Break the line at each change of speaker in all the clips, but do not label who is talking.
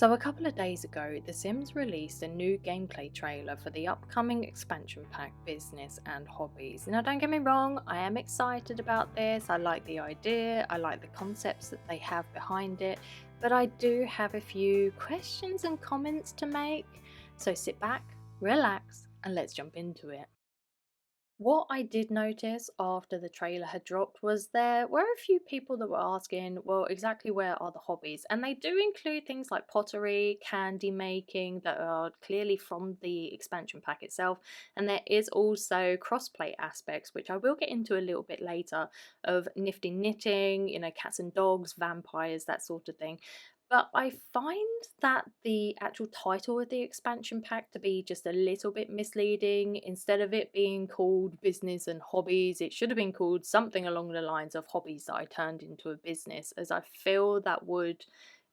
So a couple of days ago, The Sims released a new gameplay trailer for the upcoming expansion pack Business and Hobbies. Now don't get me wrong, I am excited about this, I like the idea, I like the concepts that they have behind it, but I do have a few questions and comments to make. So sit back, relax, and let's jump into it. What I did notice after the trailer had dropped was there were a few people that were asking, well, exactly where are the hobbies? And they do include things like pottery, candy making that are clearly from the expansion pack itself. And there is also crossplay aspects, which I will get into a little bit later, of nifty knitting, cats and dogs, vampires, that sort of thing. But I find that the actual title of the expansion pack to be just a little bit misleading. Instead of it being called Business and Hobbies, it should have been called something along the lines of Hobbies that I turned into a business, as I feel that would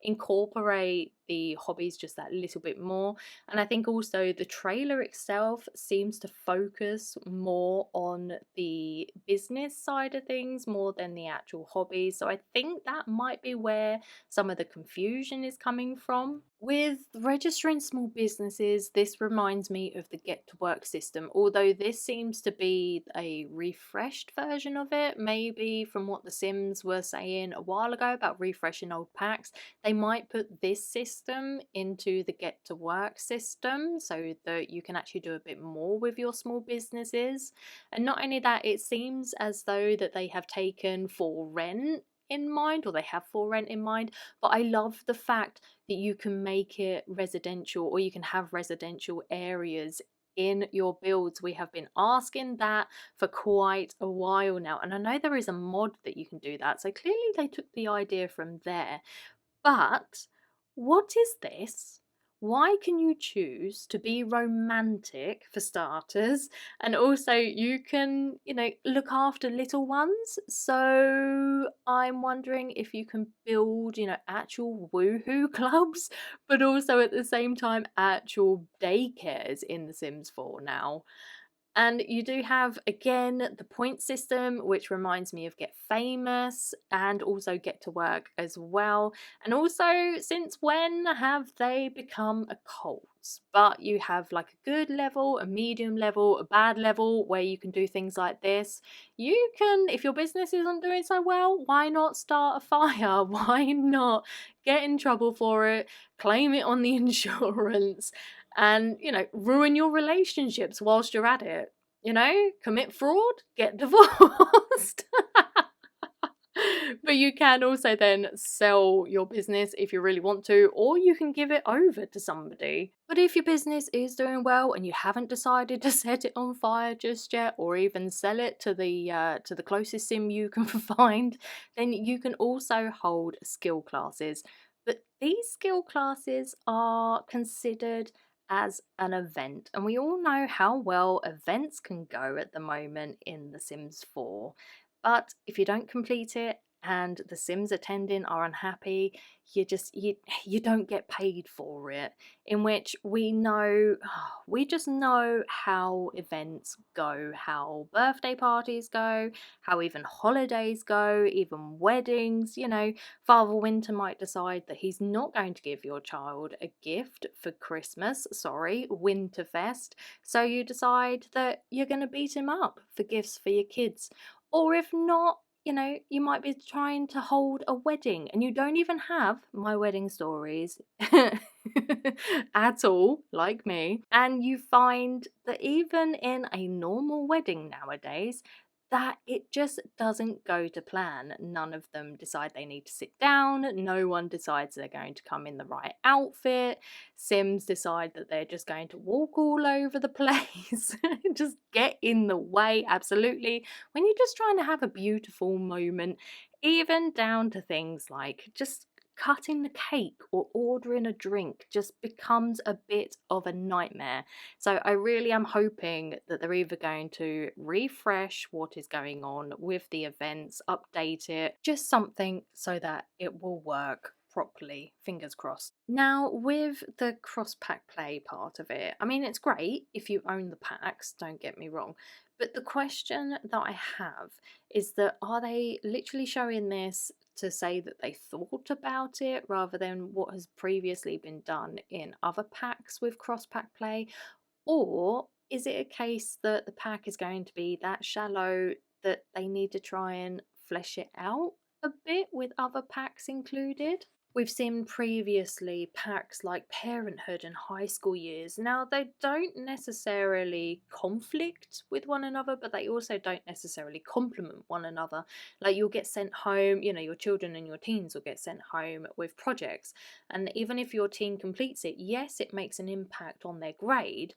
incorporate the hobbies just that little bit more. And I think also the trailer itself seems to focus more on the business side of things more than the actual hobbies. So I think that might be where some of the confusion is coming from. With registering small businesses, this reminds me of the Get to Work system, although this seems to be a refreshed version of it. Maybe from what The Sims were saying a while ago about refreshing old packs, they might put this system into the Get to Work system so that you can actually do a bit more with your small businesses. And not only that, it seems as though that they have taken for rent in mind, or they have for rent in mind, but I love the fact that you can make it residential, or you can have residential areas in your builds. We have been asking that for quite a while now, and I know there is a mod that you can do that, so clearly they took the idea from there. But what is this? Why can you choose to be romantic for starters? And also, you can, look after little ones. So I'm wondering if you can build, actual woohoo clubs, but also at the same time, actual daycares in The Sims 4 now. And you do have, again, the point system, which reminds me of Get Famous and also Get to Work as well. And also, since when have they become a cult? But you have like a good level, a medium level, a bad level where you can do things like this. You can, if your business isn't doing so well, why not start a fire? Why not get in trouble for it, claim it on the insurance, and ruin your relationships whilst you're at it? Commit fraud, get divorced. But you can also then sell your business if you really want to, or you can give it over to somebody. But if your business is doing well and you haven't decided to set it on fire just yet, or even sell it to the closest sim you can find, then you can also hold skill classes. But these skill classes are considered as an event, and we all know how well events can go at the moment in The Sims 4. But if you don't complete it and the Sims attending are unhappy, you don't get paid for it. In which we just know how events go, how birthday parties go, how even holidays go, even weddings. Father Winter might decide that he's not going to give your child a gift for Christmas, sorry, Winterfest, so you decide that you're going to beat him up for gifts for your kids. Or if not, you might be trying to hold a wedding and you don't even have my wedding stories at all, like me. And you find that even in a normal wedding nowadays, that it just doesn't go to plan. None of them decide they need to sit down. No one decides they're going to come in the right outfit. Sims decide that they're just going to walk all over the place, just get in the way, absolutely, when you're just trying to have a beautiful moment, even down to things like just cutting the cake or ordering a drink just becomes a bit of a nightmare. So I really am hoping that they're either going to refresh what is going on with the events, update it, just something so that it will work properly, fingers crossed. Now, with the cross pack play part of it, I mean, it's great if you own the packs, don't get me wrong, but the question that I have is that are they literally showing this to say that they thought about it rather than what has previously been done in other packs with cross pack play? Or is it a case that the pack is going to be that shallow that they need to try and flesh it out a bit with other packs included? We've seen previously packs like Parenthood and High School Years. Now, they don't necessarily conflict with one another, but they also don't necessarily complement one another. Like, you'll get sent home, your children and your teens will get sent home with projects. And even if your teen completes it, yes, it makes an impact on their grade,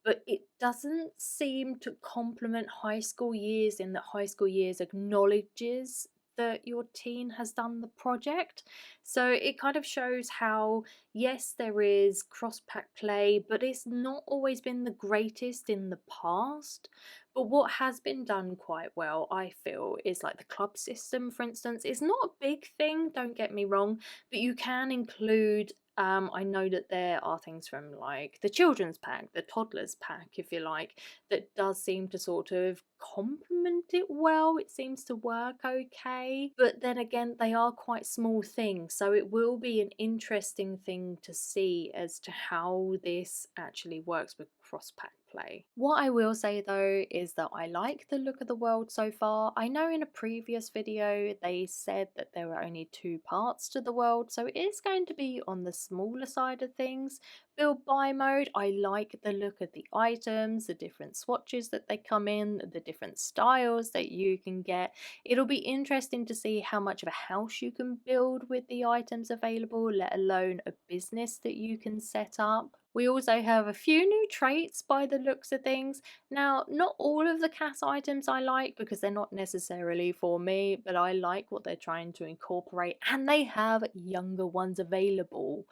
but it doesn't seem to complement High School Years in that High School Years acknowledges that your teen has done the project. So it kind of shows how, yes, there is cross pack play, but it's not always been the greatest in the past. But what has been done quite well, I feel, is like the club system, for instance. It's not a big thing, don't get me wrong, but you can include I know that there are things from like the children's pack, the toddlers pack, if you like, that does seem to sort of complement it well. It seems to work okay. But then again, they are quite small things. So it will be an interesting thing to see as to how this actually works with cross pack play. What I will say though is that I like the look of the world so far. I know in a previous video they said that there were only 2 parts to the world, so it is going to be on the smaller side of things. Build buy mode, I like the look of the items, the different swatches that they come in, the different styles that you can get. It'll be interesting to see how much of a house you can build with the items available, let alone a business that you can set up. We also have a few new traits by the looks of things. Now, not all of the CAS items I like because they're not necessarily for me, but I like what they're trying to incorporate, and they have younger ones available.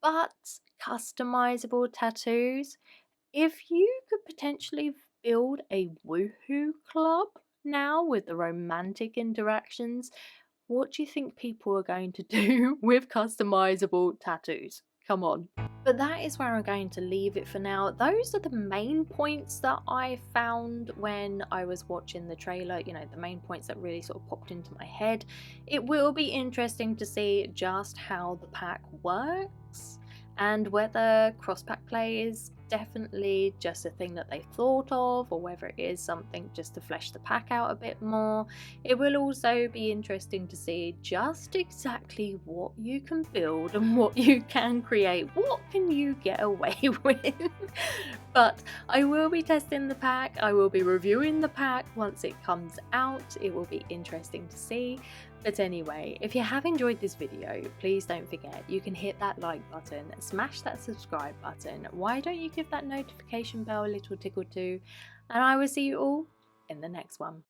But customizable tattoos, if you could potentially build a woohoo club now with the romantic interactions, what do you think people are going to do with customizable tattoos? Come on. But that is where I'm going to leave it for now. Those are the main points that I found when I was watching the trailer, the main points that really sort of popped into my head. It will be interesting to see just how the pack works and whether cross pack play is definitely just a thing that they thought of or whether it is something just to flesh the pack out a bit more. It will also be interesting to see just exactly what you can build and what you can create. What can you get away with? But I will be testing the pack. I will be reviewing the pack once it comes out. It will be interesting to see. But anyway, if you have enjoyed this video, please don't forget you can hit that like button, smash that subscribe button. Why don't you give that notification bell a little tickle too? And I will see you all in the next one.